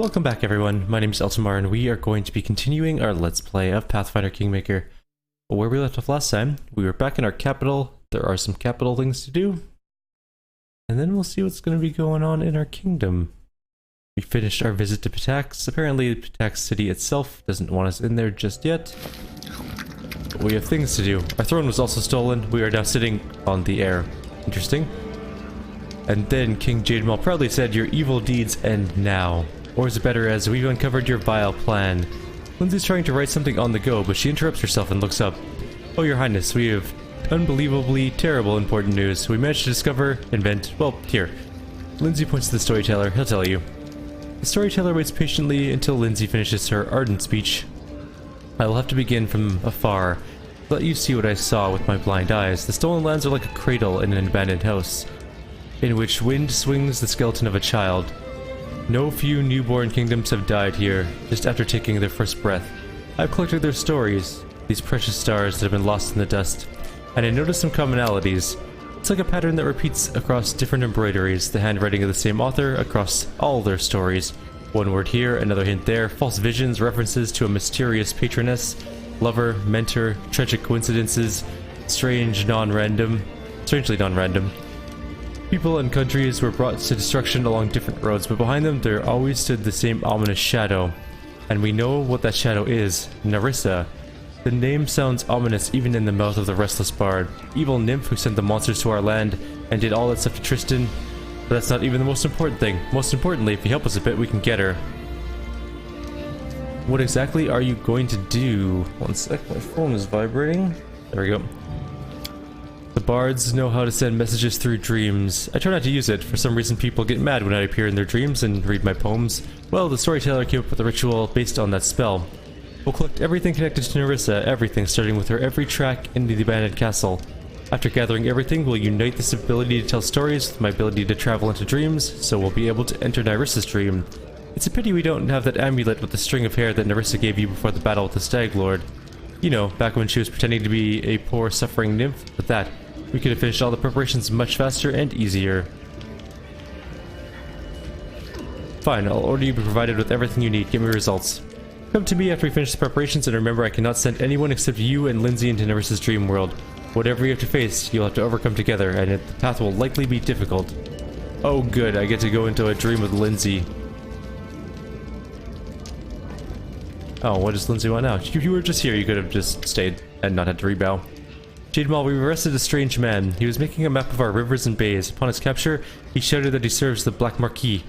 Welcome back everyone, my name is Eltimar and we are going to be continuing our Let's Play of Pathfinder Kingmaker. Where we left off last time, we were back in our capital, there are some capital things to do, and then we'll see what's going to be going on in our kingdom. We finished our visit to Patax. Apparently Patax city itself doesn't want us in there just yet, but we have things to do. Our throne was also stolen, we are now sitting on the air. Interesting. And then King Jadmal proudly said, "Your evil deeds end now. Or is it better as we've uncovered your vile plan." Lindsay's trying to write something on the go, but she interrupts herself and looks up. "Oh, your highness, we have unbelievably terrible important news. We managed to discover, invent, well, here." Lindsay points to the storyteller, he'll tell you. The storyteller waits patiently until Lindsay finishes her ardent speech. "I will have to begin from afar, to let you see what I saw with my blind eyes. The stolen lands are like a cradle in an abandoned house, in which wind swings the skeleton of a child. No few newborn kingdoms have died here, just after taking their first breath. I've collected their stories, these precious stars that have been lost in the dust, and I noticed some commonalities. It's like a pattern that repeats across different embroideries, the handwriting of the same author across all their stories. One word here, another hint there, false visions, references to a mysterious patroness, lover, mentor, tragic coincidences, strangely non-random. People and countries were brought to destruction along different roads, but behind them there always stood the same ominous shadow. And we know what that shadow is, Narissa. The name sounds ominous even in the mouth of the restless bard. Evil nymph who sent the monsters to our land and did all that stuff to Tristan. But that's not even the most important thing. Most importantly, if you help us a bit, we can get her." What exactly are you going to do? One sec, my phone is vibrating. There we go. "The bards know how to send messages through dreams. I try not to use it. For some reason people get mad when I appear in their dreams and read my poems. Well, the storyteller came up with a ritual based on that spell. We'll collect everything connected to Narissa, everything, starting with her every track in the abandoned castle. After gathering everything, we'll unite this ability to tell stories with my ability to travel into dreams, so we'll be able to enter Narissa's dream. It's a pity we don't have that amulet with the string of hair that Narissa gave you before the battle with the Stag Lord. You know, back when she was pretending to be a poor, suffering nymph. With that, we could have finished all the preparations much faster and easier." "Fine, I'll order you be provided with everything you need. Give me results. Come to me after we finish the preparations, and remember I cannot send anyone except you and Lindsay into Narissa's dream world. Whatever you have to face, you'll have to overcome together, and the path will likely be difficult." Oh good, I get to go into a dream with Lindsay. Oh, what does Lindsay want now? If you were just here, you could have just stayed and not had to rebow. "Jadmal, we've arrested a strange man. He was making a map of our rivers and bays. Upon his capture, he shouted that he serves the Black Marquis,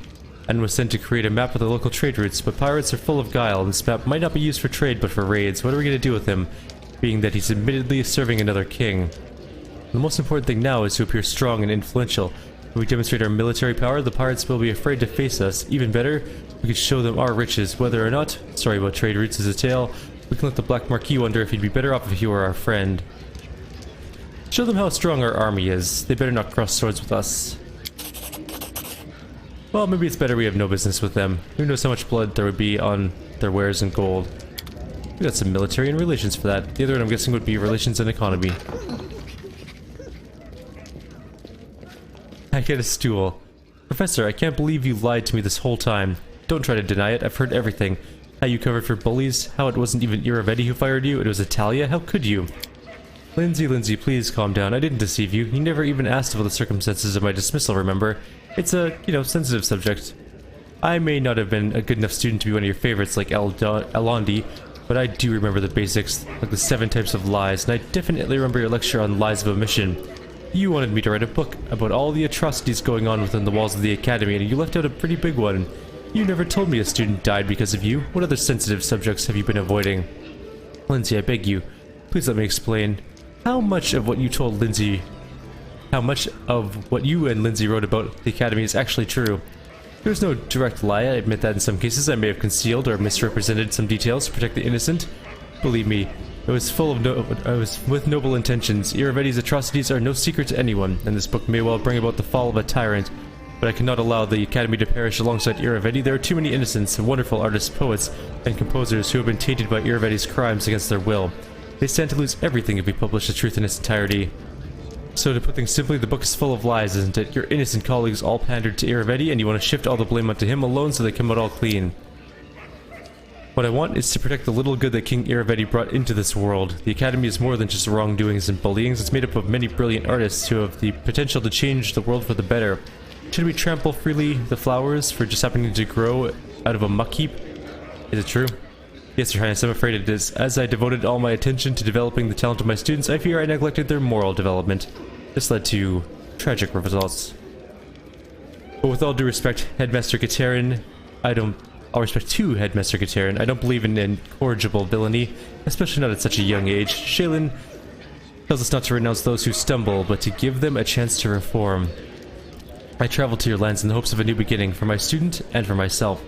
and was sent to create a map of the local trade routes, but pirates are full of guile. This map might not be used for trade, but for raids. What are we going to do with him, being that he's admittedly serving another king? The most important thing now is to appear strong and influential. If we demonstrate our military power, the pirates will be afraid to face us. Even better, we could show them our riches, whether or not, sorry about trade routes is a tale, we can let the Black Marquis wonder if he'd be better off if he were our friend. Show them how strong our army is. They better not cross swords with us. Well, maybe it's better we have no business with them. Who knows how much blood there would be on their wares and gold. We got some military and relations for that. The other one I'm guessing would be relations and economy. I get a stool. "Professor, I can't believe you lied to me this whole time. Don't try to deny it, I've heard everything. How you covered for bullies, how it wasn't even Iravetti who fired you, it was Italia, how could you?" Lindsay, please calm down. I didn't deceive you. You never even asked about the circumstances of my dismissal, remember? It's a, sensitive subject. I may not have been a good enough student to be one of your favorites like Alondi, but I do remember the basics, like the 7 types of lies, and I definitely remember your lecture on lies of omission. You wanted me to write a book about all the atrocities going on within the walls of the academy, and you left out a pretty big one. You never told me a student died because of you. What other sensitive subjects have you been avoiding? Lindsay, I beg you, please let me explain. How much of what you and Lindsay wrote about the Academy is actually true? There's no direct lie, I admit that in some cases I may have concealed or misrepresented some details to protect the innocent. Believe me, I was with noble intentions. Iravetti's atrocities are no secret to anyone, and this book may well bring about the fall of a tyrant. But I cannot allow the Academy to perish alongside Iravetti. There are too many innocents, wonderful artists, poets, and composers who have been tainted by Iravetti's crimes against their will. They stand to lose everything if we publish the truth in its entirety. So to put things simply, the book is full of lies, isn't it? Your innocent colleagues all pandered to Iravetti, and you want to shift all the blame onto him alone so they come out all clean. What I want is to protect the little good that King Iravetti brought into this world. The Academy is more than just wrongdoings and bullyings. It's made up of many brilliant artists who have the potential to change the world for the better. Should we trample freely the flowers for just happening to grow out of a muck heap? Is it true? Yes, Your Highness, I'm afraid it is. As I devoted all my attention to developing the talent of my students, I fear I neglected their moral development. This led to tragic results. But with all due respect, Headmaster Katerin, all respect to Headmaster Katerin, I don't believe in incorrigible villainy, especially not at such a young age. Shaylin tells us not to renounce those who stumble, but to give them a chance to reform. I traveled to your lands in the hopes of a new beginning, for my student and for myself.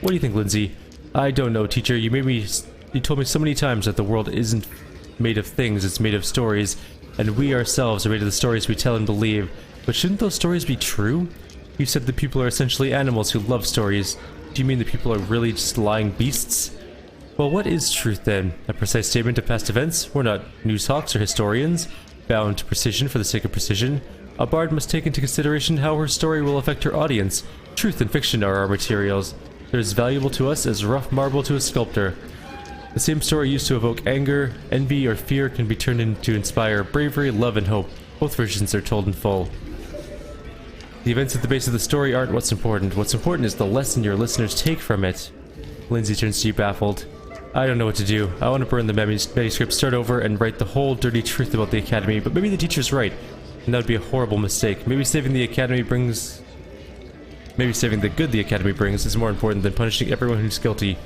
What do you think, Lindsay? I don't know, teacher. You told me so many times that the world isn't made of things, it's made of stories, and we ourselves are made of the stories we tell and believe. But shouldn't those stories be true? You said that people are essentially animals who love stories. Do you mean that people are really just lying beasts? Well, what is truth then? A precise statement of past events? We're not newshawks or historians, bound to precision for the sake of precision. A bard must take into consideration how her story will affect her audience. Truth and fiction are our materials. They're as valuable to us as rough marble to a sculptor. The same story used to evoke anger, envy, or fear can be turned into inspire bravery, love, and hope. Both versions are told in full. The events at the base of the story aren't what's important. What's important is the lesson your listeners take from it. Lindsay turns to you baffled. I don't know what to do. I want to burn the manuscript, start over, and write the whole dirty truth about the Academy, but maybe the teacher's right, and that would be a horrible mistake. Maybe saving the good the Academy brings is more important than punishing everyone who's guilty.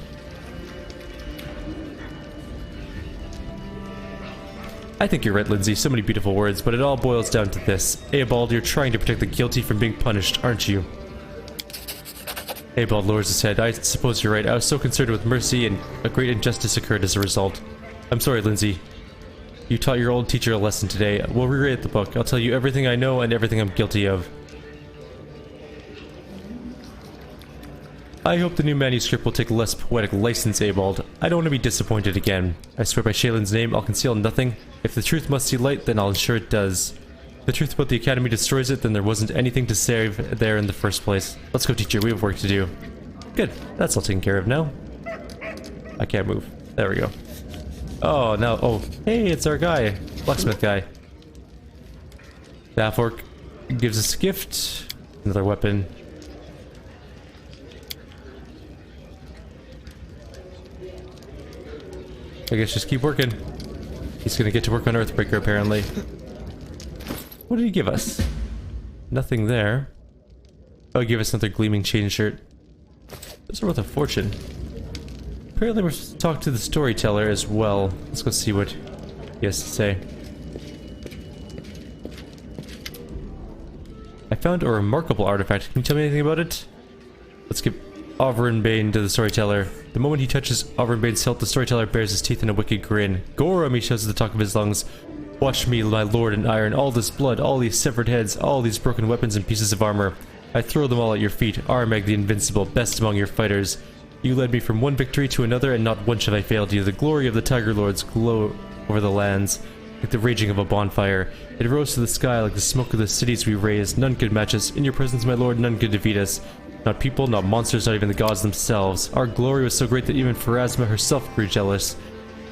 I think you're right, Lindsay. So many beautiful words, but it all boils down to this. Eobald, you're trying to protect the guilty from being punished, aren't you? Eobald lowers his head. I suppose you're right. I was so concerned with mercy, and a great injustice occurred as a result. I'm sorry, Lindsay. You taught your old teacher a lesson today. We'll rewrite the book. I'll tell you everything I know and everything I'm guilty of. I hope the new manuscript will take less poetic license, Eobald. I don't want to be disappointed again. I swear by Shaylin's name, I'll conceal nothing. If the truth must see light, then I'll ensure it does. If the truth about the Academy destroys it, then there wasn't anything to save there in the first place. Let's go, teacher. We have work to do. Good. That's all taken care of now. I can't move. There we go. Oh, now... Oh, hey, it's our guy. Blacksmith guy. The half-orc gives us a gift. Another weapon. I guess just keep working. He's gonna get to work on Earthbreaker, apparently. What did he give us? Nothing there. Oh, he gave us another gleaming chain shirt. Those are worth a fortune. Apparently we're supposed to talk to the storyteller as well. Let's go see what he has to say. I found a remarkable artifact. Can you tell me anything about it? Let's give Overenbane to the storyteller. The moment he touches Overenbane's hilt, the storyteller bares his teeth in a wicked grin. Gorum, he shouts at the top of his lungs. Watch me, my lord in iron. All this blood, all these severed heads, all these broken weapons and pieces of armor. I throw them all at your feet. Armag the invincible, best among your fighters. You led me from one victory to another, and not once have I failed you. The glory of the Tiger Lords glow over the lands, like the raging of a bonfire. It rose to the sky like the smoke of the cities we raised. None could match us. In your presence, my lord, none could defeat us. Not people, not monsters, not even the gods themselves. Our glory was so great that even Pharasma herself grew jealous.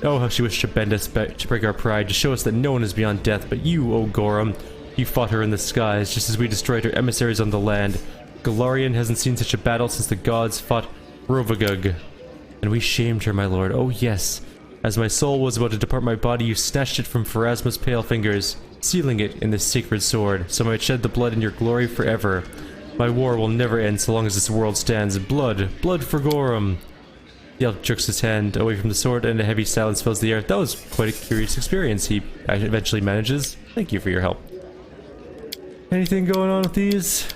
Oh, how she wished to bend us back to break our pride, to show us that no one is beyond death. But you, O Gorum, you fought her in the skies, just as we destroyed her emissaries on the land. Galarian hasn't seen such a battle since the gods fought Rovagug. And we shamed her, my lord. Oh yes. As my soul was about to depart my body, you snatched it from Pharasma's pale fingers, sealing it in this sacred sword, so I might shed the blood in your glory forever. My war will never end so long as this world stands. Blood! Blood for Gorum! The elf jerks his hand away from the sword and a heavy silence fills the air. That was quite a curious experience he eventually manages. Thank you for your help. Anything going on with these?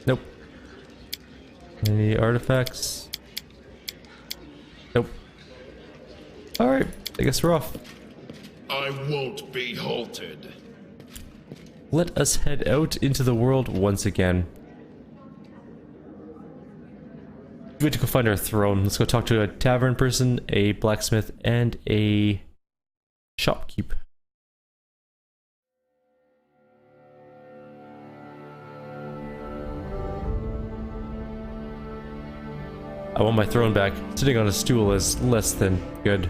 Nope. Any artifacts? Nope. Alright, I guess we're off. I won't be halted. Let us head out into the world once again. We have to go find our throne. Let's go talk to a tavern person, a blacksmith, and a shopkeep. I want my throne back. Sitting on a stool is less than good.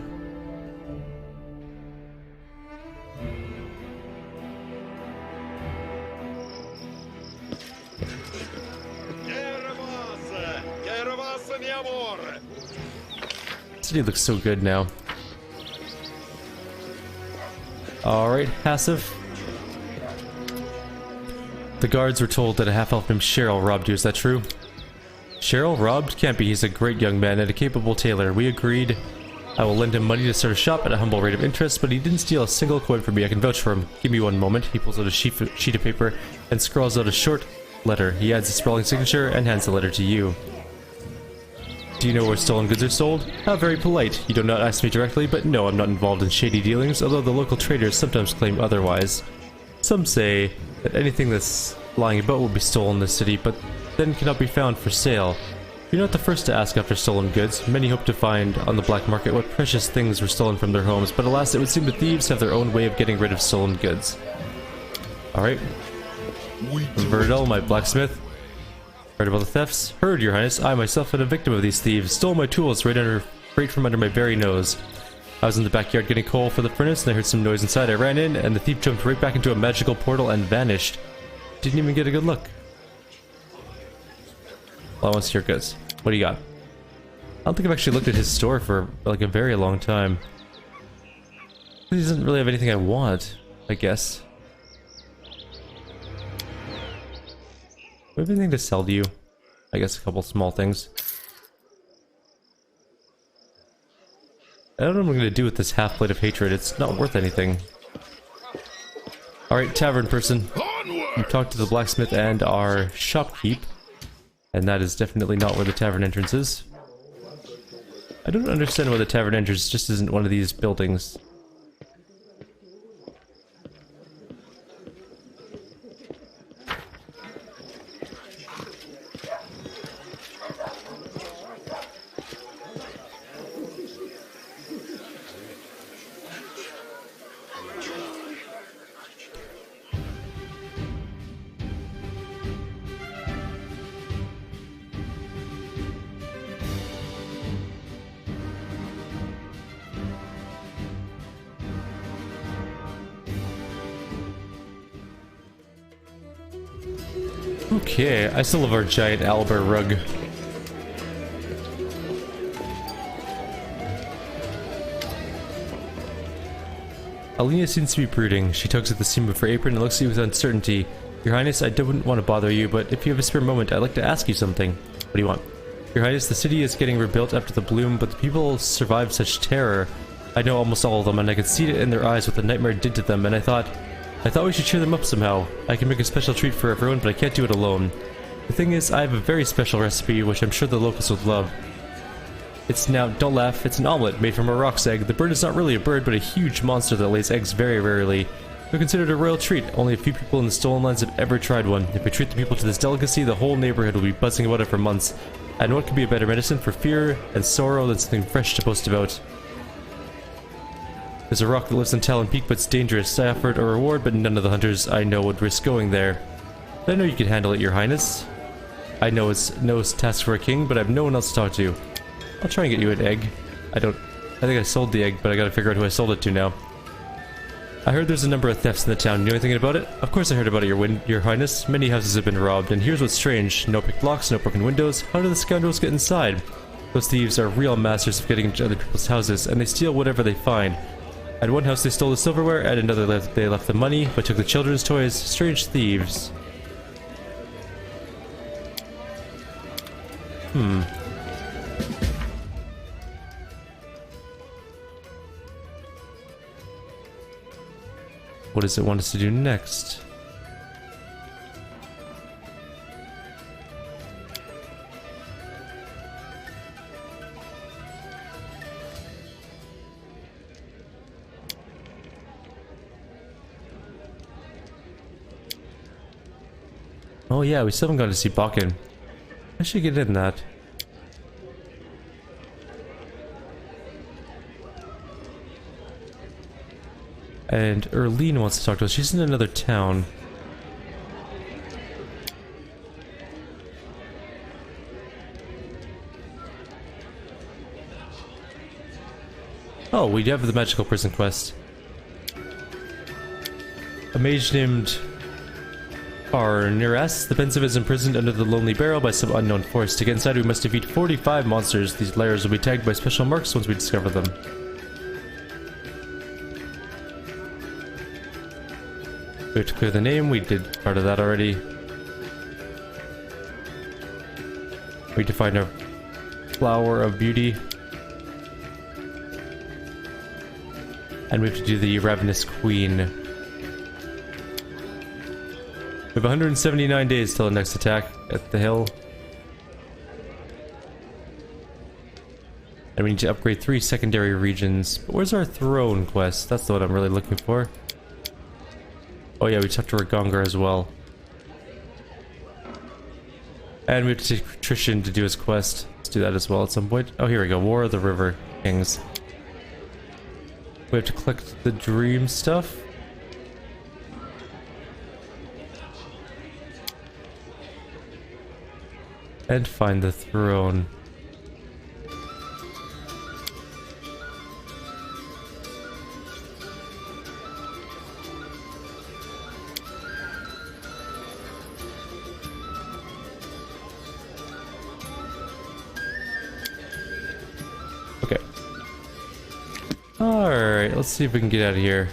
City looks so good now. Alright, passive. The guards were told that a half-elf named Cheryl robbed you, is that true? Cheryl? Robbed? Can't be, he's a great young man and a capable tailor. We agreed I will lend him money to start a shop at a humble rate of interest, but he didn't steal a single coin from me. I can vouch for him. Give me one moment. He pulls out a sheet of paper and scrawls out a short letter. He adds a sprawling signature and hands the letter to you. Do you know where stolen goods are sold? How very polite. You do not ask me directly, but no, I'm not involved in shady dealings, although the local traders sometimes claim otherwise. Some say that anything that's lying about will be stolen in the city, but then cannot be found for sale. You're not the first to ask after stolen goods. Many hope to find on the black market what precious things were stolen from their homes, but alas, it would seem that thieves have their own way of getting rid of stolen goods. Alright. Verdel, my blacksmith. Heard about the thefts? Heard, your highness. I myself am a victim of these thieves. Stole my tools right from under my very nose. I was in the backyard getting coal for the furnace and I heard some noise inside. I ran in and the thief jumped right back into a magical portal and vanished. Didn't even get a good look. Well, I want to see your goods. What do you got? I don't think I've actually looked at his store for like a very long time. He doesn't really have anything I want, I guess. Do I have anything to sell to you? I guess a couple small things. I don't know what I'm going to do with this half plate of hatred. It's not worth anything. Alright, tavern person. We talked to the blacksmith and our shopkeep. And that is definitely not where the tavern entrance is. I don't understand why the tavern entrance just isn't one of these buildings. Okay, I still love our giant owlbear rug. Alina seems to be brooding. She tugs at the seam of her apron and looks at you with uncertainty. Your Highness, I don't want to bother you, but if you have a spare moment, I'd like to ask you something. What do you want? Your Highness, the city is getting rebuilt after the bloom, but the people survived such terror. I know almost all of them, and I could see it in their eyes what the nightmare did to them, and I thought we should cheer them up somehow. I can make a special treat for everyone, but I can't do it alone. The thing is, I have a very special recipe, which I'm sure the locals would love. It's now, don't laugh, it's an omelet made from a rock's egg. The bird is not really a bird, but a huge monster that lays eggs very rarely. They're considered a royal treat. Only a few people in the Stolen Lands have ever tried one. If we treat the people to this delicacy, the whole neighborhood will be buzzing about it for months. And what could be a better medicine for fear and sorrow than something fresh to boast about? There's a rock that lives on Talon Peak, but it's dangerous. I offered a reward, but none of the hunters I know would risk going there. I know you can handle it, your highness. I know it's no task for a king, but I have no one else to talk to. I'll try and get you an egg. I think I sold the egg, but I gotta figure out who I sold it to now. I heard there's a number of thefts in the town. You know anything about it? Of course I heard about it, your highness. Many houses have been robbed, and here's what's strange. No picked locks, no broken windows. How do the scoundrels get inside? Those thieves are real masters of getting into other people's houses, and they steal whatever they find. At one house they stole the silverware, at another they left the money, but took the children's toys. Strange thieves. What does it want us to do next? Oh yeah, we still haven't gone to see Bakken. I should get in that. And Erlene wants to talk to us. She's in another town. Oh, we have the magical prison quest. A mage named Arniras. The pensive is imprisoned under the lonely barrel by some unknown force. To get inside, we must defeat 45 monsters. These layers will be tagged by special marks once we discover them. We have to clear the name. We did part of that already. We need to find our flower of beauty. And we have to do the Ravenous Queen. We have 179 days till the next attack at the hill. And we need to upgrade 3 secondary regions. But where's our throne quest? That's the one I'm really looking for. Oh yeah, we talked to Ragongar as well. And we have to take Patrician to do his quest. Let's do that as well at some point. Oh, here we go. War of the River Kings. We have to collect the dream stuff. And find the throne. Okay. Alright, let's see if we can get out of here.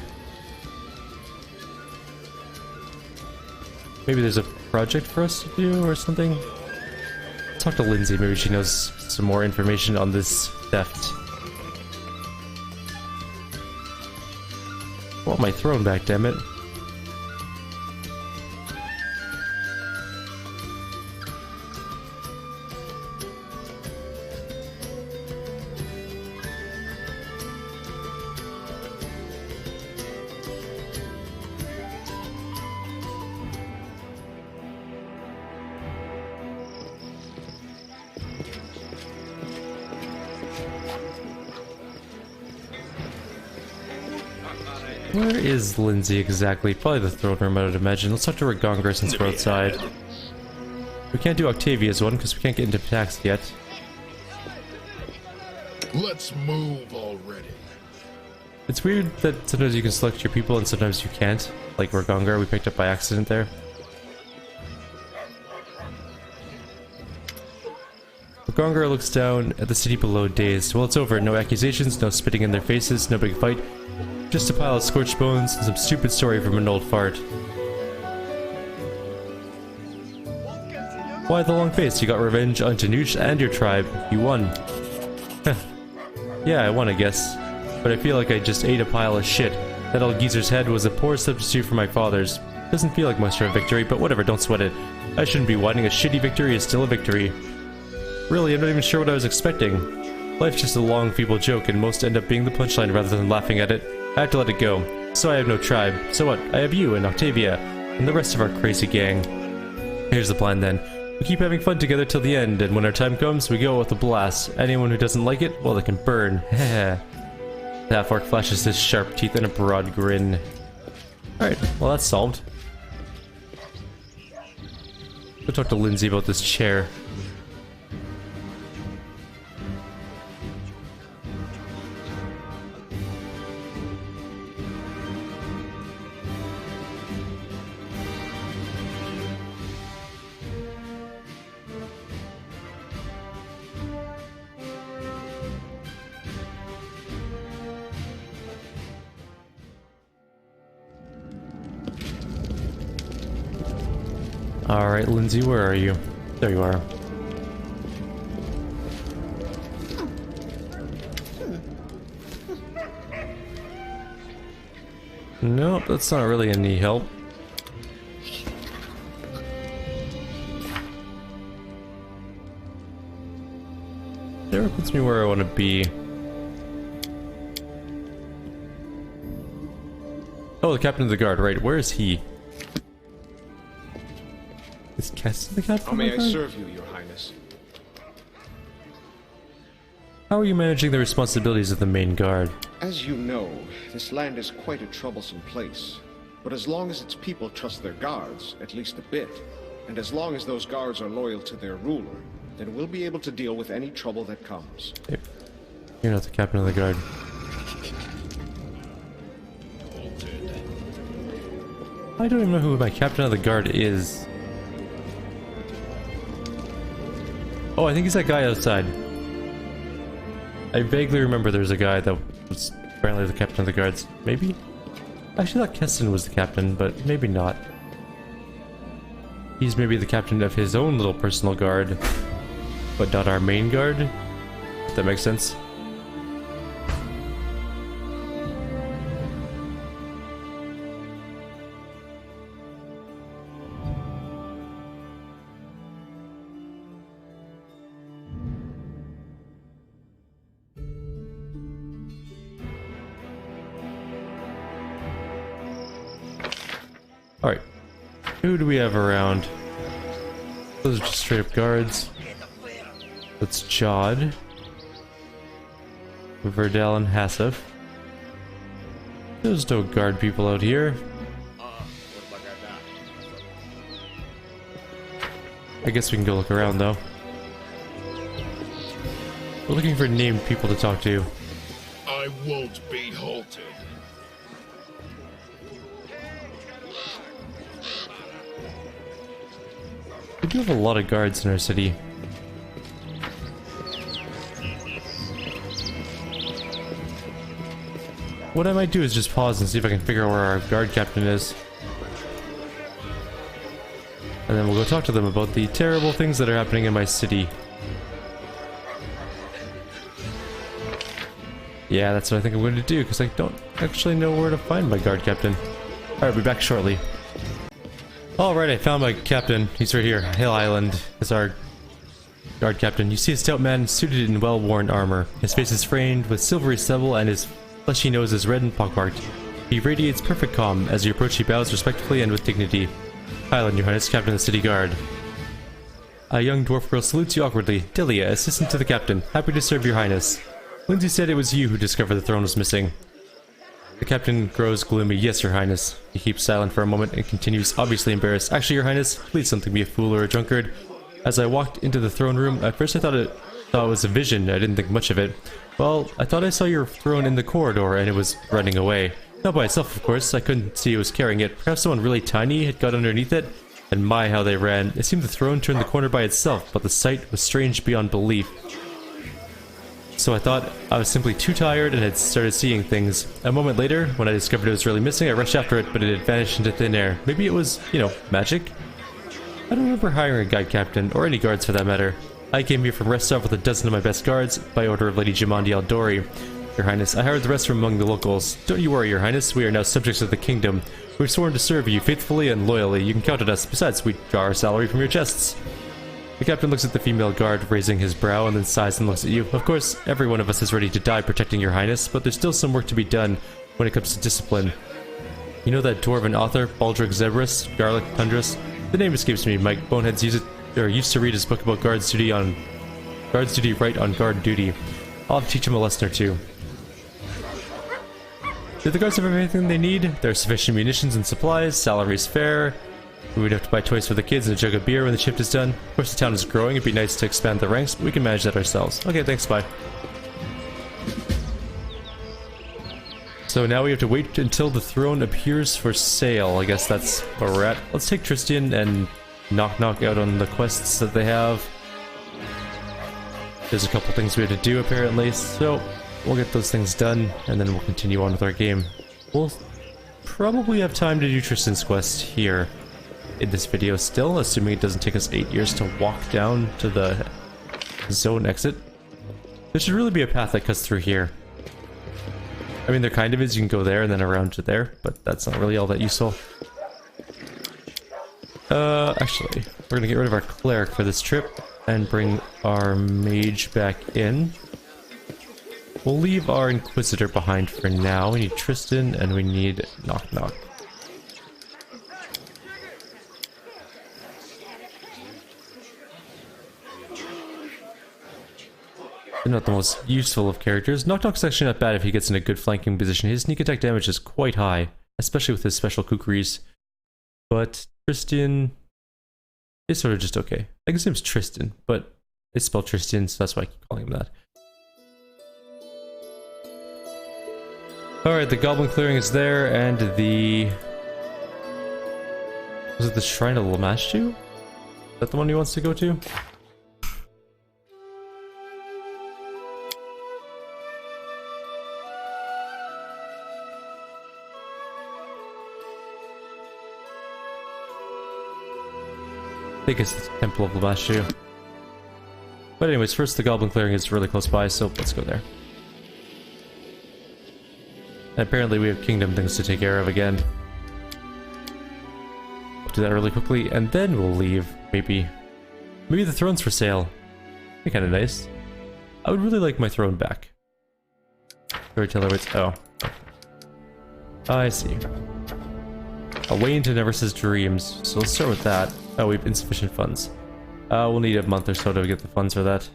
Maybe there's a project for us to do or something? Talk to Lindsay, maybe she knows some more information on this theft. I want my throne back, damn it. Where is Lindsay exactly? Probably the throne room, I would imagine. Let's talk to Ragongar since we're outside. We can't do Octavia's one because we can't get into attacks yet. Let's move already. It's weird that sometimes you can select your people and sometimes you can't. Like Ragongar, we picked up by accident there. Ragongar looks down at the city below, dazed. Well, it's over. No accusations, no spitting in their faces, no big fight. Just a pile of scorched bones and some stupid story from an old fart. Why the long face? You got revenge on Tanush and your tribe. You won. Yeah, I won, I guess. But I feel like I just ate a pile of shit. That old geezer's head was a poor substitute for my father's. Doesn't feel like much of a victory, but whatever, don't sweat it. I shouldn't be whining. A shitty victory is still a victory. Really, I'm not even sure what I was expecting. Life's just a long, feeble joke, and most end up being the punchline rather than laughing at it. I have to let it go. So I have no tribe. So what? I have you and Octavia, and the rest of our crazy gang. Here's the plan then. We keep having fun together till the end, and when our time comes, we go with a blast. Anyone who doesn't like it, well, they can burn. Heh. The half-orc flashes his sharp teeth in a broad grin. Alright, well that's solved. Go talk to Lindsay about this chair. Alright, Lindsay, where are you? There you are. Nope, that's not really any help. There puts me where I want to be. Oh, the captain of the guard, right. Where is he? Is Keston the captain? How may I serve you, your highness? How are you managing the responsibilities of the main guard? As you know, this land is quite a troublesome place. But as long as its people trust their guards, at least a bit, and as long as those guards are loyal to their ruler, then we'll be able to deal with any trouble that comes. Yep. You're not the captain of the guard. I don't even know who my captain of the guard is. Oh, I think he's that guy outside. I vaguely remember there's a guy that was apparently the captain of the guards. Maybe? I actually thought Keston was the captain, but maybe not. He's maybe the captain of his own little personal guard, but not our main guard? If that makes sense. Alright. Who do we have around? Those are just straight up guards. That's Jod. Verdell and Hassif. There's no guard people out here. I guess we can go look around though. We're looking for named people to talk to. I won't be halted. We do have a lot of guards in our city. What I might do is just pause and see if I can figure out where our guard captain is. And then we'll go talk to them about the terrible things that are happening in my city. Yeah, that's what I think I'm going to do, because I don't actually know where to find my guard captain. Alright, I'll be back shortly. Alright, I found my captain. He's right here. Hill Island is our guard captain. You see a stout man suited in well-worn armor. His face is framed with silvery stubble and his fleshy nose is red and pockmarked. He radiates perfect calm. As you approach, he bows respectfully and with dignity. Highland, Your Highness, Captain of the City Guard. A young dwarf girl salutes you awkwardly. Delia, assistant to the captain. Happy to serve Your Highness. Lindsay said it was you who discovered the throne was missing. The captain grows gloomy. Yes, Your Highness. He keeps silent for a moment and continues, obviously embarrassed. Actually, Your Highness, please don't think me a fool or a drunkard. As I walked into the throne room, at first I thought it was a vision. I didn't think much of it. Well, I thought I saw your throne in the corridor and it was running away. Not by itself, of course. I couldn't see who was carrying it. Perhaps someone really tiny had got underneath it. And my, how they ran. It seemed the throne turned the corner by itself, but the sight was strange beyond belief. So I thought I was simply too tired and had started seeing things. A moment later, when I discovered it was really missing, I rushed after it, but it had vanished into thin air. Maybe it was, you know, magic? I don't remember hiring a guide captain, or any guards for that matter. I came here from Restov with a dozen of my best guards, by order of Lady Jamandi Aldori. Your Highness, I hired the rest from among the locals. Don't you worry, Your Highness, we are now subjects of the kingdom. We've sworn to serve you faithfully and loyally. You can count on us. Besides, we draw our salary from your chests. The captain looks at the female guard, raising his brow, and then sighs and looks at you. Of course, every one of us is ready to die protecting Your Highness, but there's still some work to be done when it comes to discipline. You know that dwarven author, Baldric Zebras, Garlic Tundras? The name escapes me. My boneheads used to read his book about guards duty right on guard duty. I'll have to teach him a lesson or two. Do the guards have everything they need? There are sufficient munitions and supplies, salaries fair. We would have to buy toys for the kids and a jug of beer when the shift is done. Of course, the town is growing. It'd be nice to expand the ranks, but we can manage that ourselves. Okay, thanks, bye. So now we have to wait until the throne appears for sale. I guess that's where we're at. Let's take Tristan and knock out on the quests that they have. There's a couple things we have to do, apparently, so we'll get those things done, and then we'll continue on with our game. We'll probably have time to do Tristan's quest here in this video still, assuming it doesn't take us 8 years to walk down to the zone exit. There should really be a path that cuts through here. I mean, there kind of is. You can go there and then around to there, but that's not really all that useful. Actually, we're gonna get rid of our cleric for this trip and bring our mage back in. We'll leave our inquisitor behind for now. We need Tristan and we need knock. They're not the most useful of characters. Knock Knock's actually not bad if he gets in a good flanking position. His sneak attack damage is quite high, especially with his special kukris. But Tristan is sort of just okay. I guess his name's Tristan, but it's spelled Tristan, so that's why I keep calling him that. Alright, the goblin clearing is there, and the... Was it the Shrine of Lamashu? Is that the one he wants to go to? I think it's the Temple of Lamashu. But anyways, first the goblin clearing is really close by, so let's go there. And apparently we have kingdom things to take care of again. We'll do that really quickly, and then we'll leave, maybe. Maybe the throne's for sale. Be kinda nice. I would really like my throne back. Storyteller waits. Oh. I see. A way into Never's dreams, so let's start with that. Oh, we have insufficient funds. We'll need a month or so to get the funds for that.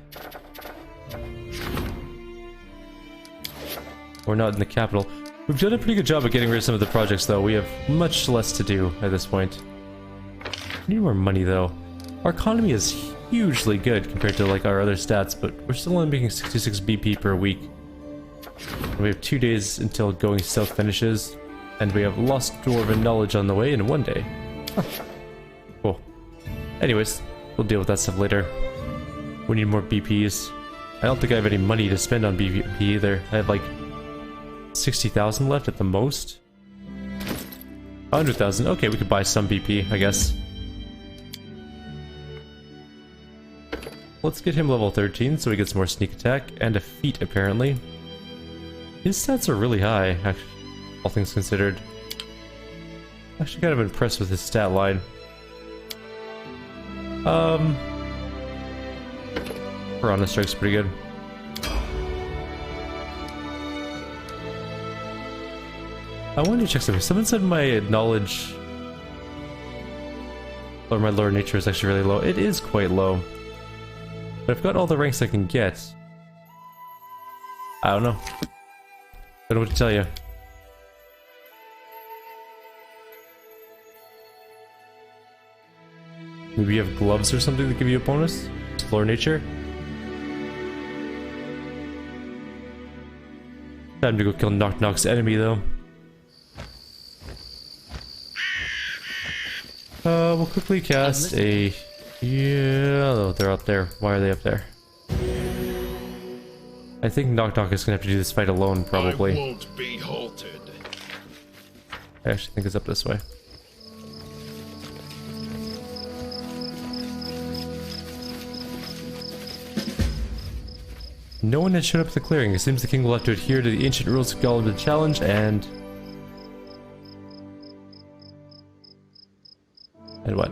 We're not in the capital. We've done a pretty good job of getting rid of some of the projects, though. We have much less to do at this point. We need more money, though. Our economy is hugely good compared to, like, our other stats, but we're still only making 66 BP per week. And we have 2 days until going south finishes, and we have lost dwarven knowledge on the way in 1 day. Huh. Cool. Anyways, we'll deal with that stuff later. We need more BPs. I don't think I have any money to spend on BP either. I have, like, 60,000 left at the most. 100,000. Okay, we could buy some BP, I guess. Let's get him level 13 so he gets more sneak attack and a feat, apparently. His stats are really high, actually, all things considered. Actually kind of impressed with his stat line. Piranha Strike's pretty good. I wanted to check something. Someone said my knowledge or my lore nature is actually really low. It is quite low. But I've got all the ranks I can get. I don't know. Don't know what to tell you. Maybe you have gloves or something that give you a bonus? Lore nature? Time to go kill Knock Knock's enemy, though. We'll quickly cast a... Yeah, oh, they're up there. Why are they up there? I think Knock Knock is gonna have to do this fight alone, probably. I won't be halted. I actually think it's up this way. No one had shown up at the clearing. It seems the king will have to adhere to the ancient rules of Gollum challenge and... And what?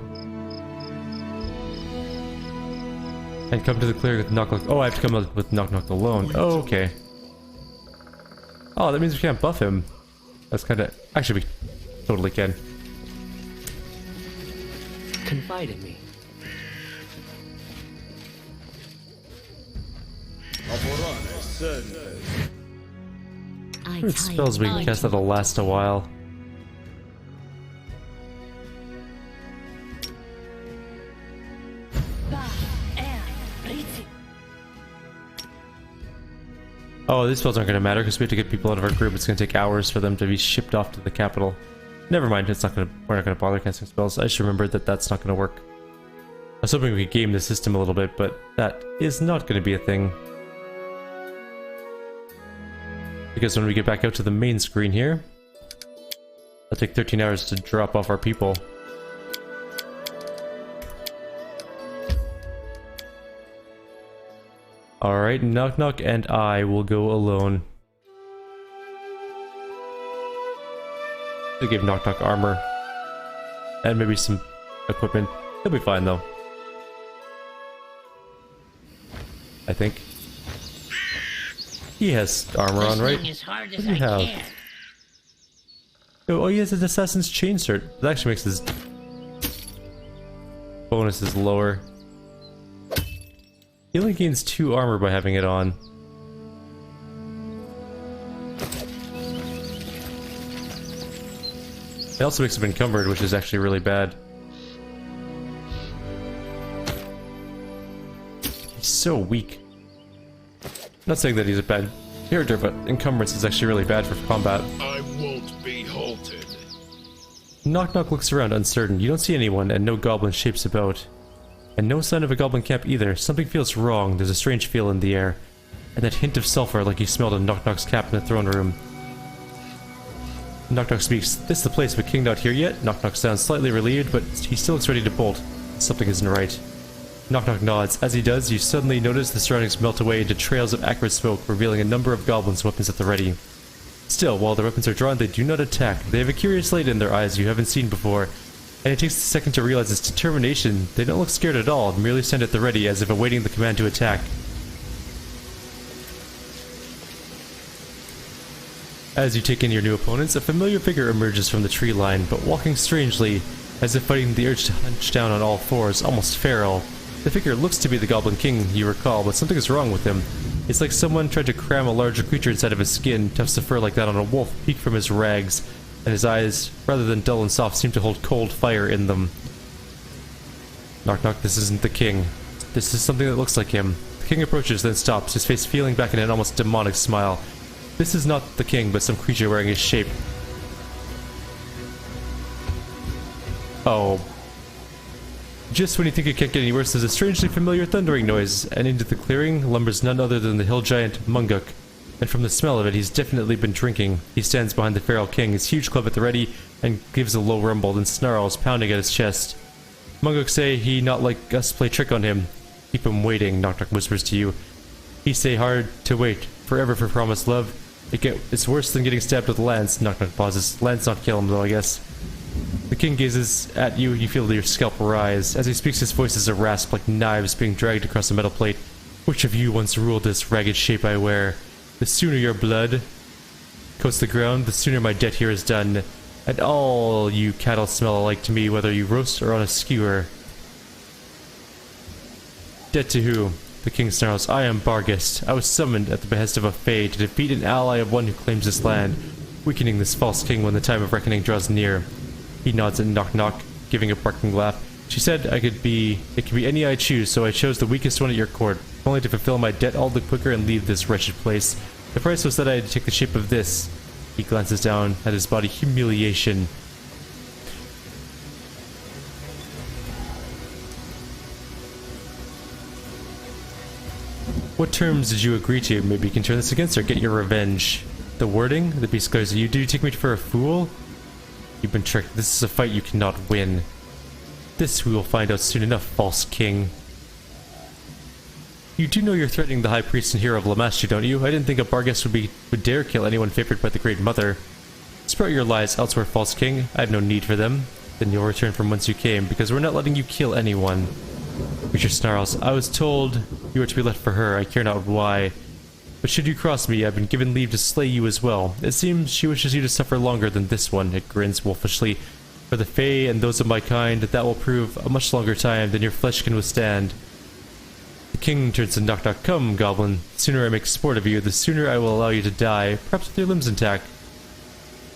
And come to the clearing with Knock Knock. Oh, I have to come up with Knock Knock alone. Oh, okay. Oh, that means we can't buff him. That's kind of... Actually, we totally can. Confide in me. What spells we can cast that'll last a while? Oh, these spells aren't going to matter because we have to get people out of our group. It's going to take hours for them to be shipped off to the capital. Never mind, it's not going to. We're not going to bother casting spells. I just remembered that that's not going to work. I was hoping we could game the system a little bit, but that is not going to be a thing. Because when we get back out to the main screen here, it'll take 13 hours to drop off our people. Alright, Knock Knock and I will go alone. They gave Knock Knock armor. And maybe some equipment. He'll be fine though. I think. He has armor on, right? What do you have? Oh, he has an Assassin's Chain cert. That actually makes his bonuses lower. He only gains 2 armor by having it on. It also makes him encumbered, which is actually really bad. He's so weak. Not saying that he's a bad character, but encumbrance is actually really bad for combat. I won't be halted. Knock Knock looks around uncertain. You don't see anyone, and no goblin shapes about. And no sign of a goblin camp either. Something feels wrong. There's a strange feel in the air. And that hint of sulfur like you smelled in Knock Knock's cap in the throne room. Knock Knock speaks. This the place, but King not here yet? Knock Knock sounds slightly relieved, but he still looks ready to bolt. Something isn't right. Knock Knock nods. As he does, you suddenly notice the surroundings melt away into trails of acrid smoke, revealing a number of goblins' weapons at the ready. Still, while their weapons are drawn, they do not attack. They have a curious light in their eyes you haven't seen before, and it takes a second to realize its determination. They don't look scared at all, merely stand at the ready as if awaiting the command to attack. As you take in your new opponents, a familiar figure emerges from the tree line, but walking strangely, as if fighting the urge to hunch down on all fours, almost feral. The figure looks to be the Goblin King, you recall, but something is wrong with him. It's like someone tried to cram a larger creature inside of his skin. Tufts of fur like that on a wolf peek from his rags, and his eyes, rather than dull and soft, seem to hold cold fire in them. Knock Knock, this isn't the king. This is something that looks like him. The king approaches, then stops, his face feeling back in an almost demonic smile. This is not the king, but some creature wearing his shape. Oh. Just when you think it can't get any worse, there's a strangely familiar thundering noise, and into the clearing lumbers none other than the hill giant Munguk. And from the smell of it, he's definitely been drinking. He stands behind the feral king, his huge club at the ready, and gives a low rumble, then snarls, pounding at his chest. Munguk say he not like us play trick on him. Keep him waiting, Knock Knock whispers to you. He say hard to wait, forever for promised love. It's worse than getting stabbed with a lance. Knock Knock pauses. Lance not kill him though, I guess. The king gazes at you, you feel your scalp rise. As he speaks, his voice is a rasp like knives being dragged across a metal plate. Which of you once ruled this ragged shape I wear? The sooner your blood coats the ground, the sooner my debt here is done. And all you cattle smell alike to me, whether you roast or on a skewer. Debt to who? The king snarls. I am Barghest. I was summoned at the behest of a fae to defeat an ally of one who claims this land, weakening this false king when the time of reckoning draws near. He nods at Knock Knock, giving a barking laugh. She said it could be any I choose, so I chose the weakest one at your court, only to fulfill my debt all the quicker and leave this wretched place. The price was that I had to take the shape of this. He glances down at his body. Humiliation. What terms did you agree to? Maybe you can turn this against her, get your revenge. The wording? The beast glares at you. Do you take me for a fool? You've been tricked. This is a fight you cannot win. This we will find out soon enough, false king. You do know you're threatening the high priest and hero of Lamashtu, don't you? I didn't think a Barghest would dare kill anyone favored by the Great Mother. Sprout your lies elsewhere, false king. I have no need for them. Then you'll return from whence you came, because we're not letting you kill anyone. Creature snarls. I was told you were to be left for her. I care not why. But should you cross me, I've been given leave to slay you as well. It seems she wishes you to suffer longer than this one. It grins wolfishly. For the Fae and those of my kind, that will prove a much longer time than your flesh can withstand. The king turns to Knock Knock. Come, goblin. The sooner I make sport of you, the sooner I will allow you to die, perhaps with your limbs intact.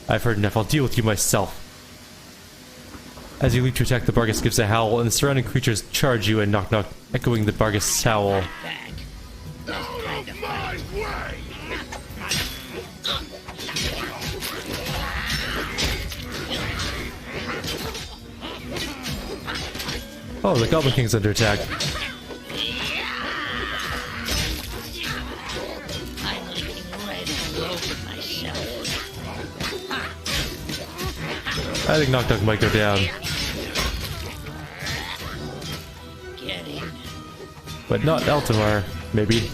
I've heard enough. I'll deal with you myself. As you leap to attack, the Barghest gives a howl, and the surrounding creatures charge you and Knock Knock, echoing the Barghest's howl. Out of my way! Oh, the Goblin King's under attack. I'm leaking red all over myself. I think Knock Knock might go down. Get in. But not Eltimar, maybe.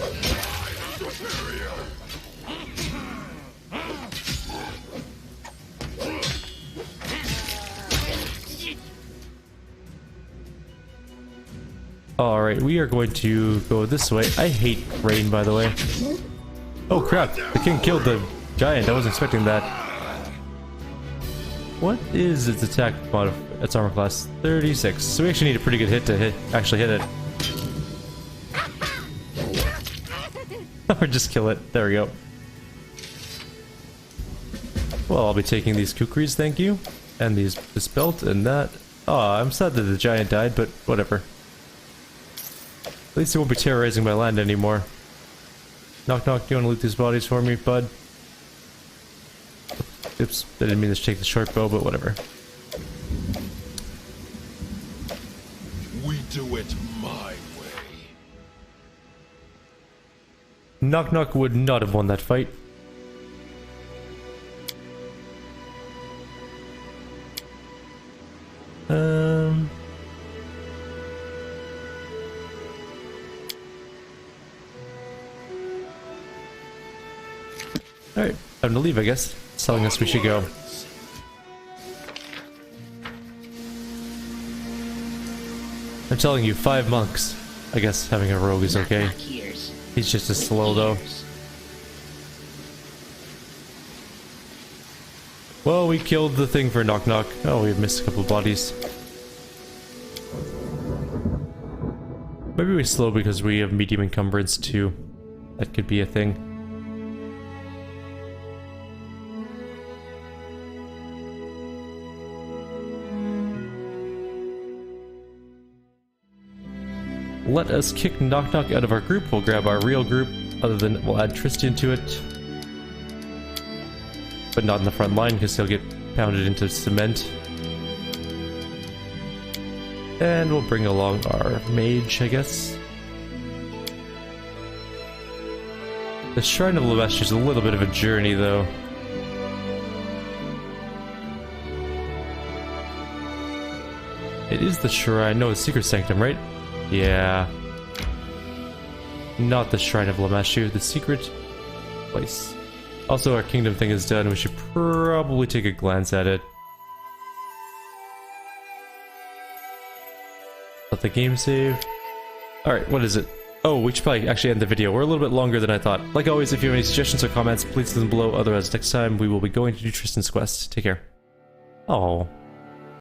Alright, we are going to go this way. I hate rain, by the way. Oh crap, the king killed the giant. I wasn't expecting that. What is its attack mod? Its armor class? 36. So we actually need a pretty good hit to actually hit it. Or just kill it. There we go. Well, I'll be taking these kukris, thank you. And this belt and that. Oh, I'm sad that the giant died, but whatever. At least it won't be terrorizing my land anymore. Knock knock, do you want to loot these bodies for me, bud? Oops, I didn't mean to take the short bow, but whatever. We do it my way. Knock knock would not have won that fight. Alright, time to leave, I guess. It's telling us we should go. I'm telling you, 5 monks. I guess having a rogue is okay. He's just as slow, though. Well, we killed the thing for knock knock. Oh, we missed a couple of bodies. Maybe we slow because we have medium encumbrance too. That could be a thing. Let us kick knock knock out of our group. We'll grab our real group. Other than we'll add Tristan to it. But not in the front line because he'll get pounded into cement. And we'll bring along our mage, I guess. The Shrine of Lamesh is a little bit of a journey, though. It is the shrine. No, it's Secret Sanctum, right? Yeah. Not the Shrine of Lamesh, the secret place. Also, our kingdom thing is done. We should probably take a glance at it. Let the game save. Alright, what is it? Oh, we should probably actually end the video. We're a little bit longer than I thought. Like always, if you have any suggestions or comments, please leave them below. Otherwise, next time we will be going to do Tristan's quest. Take care. Oh.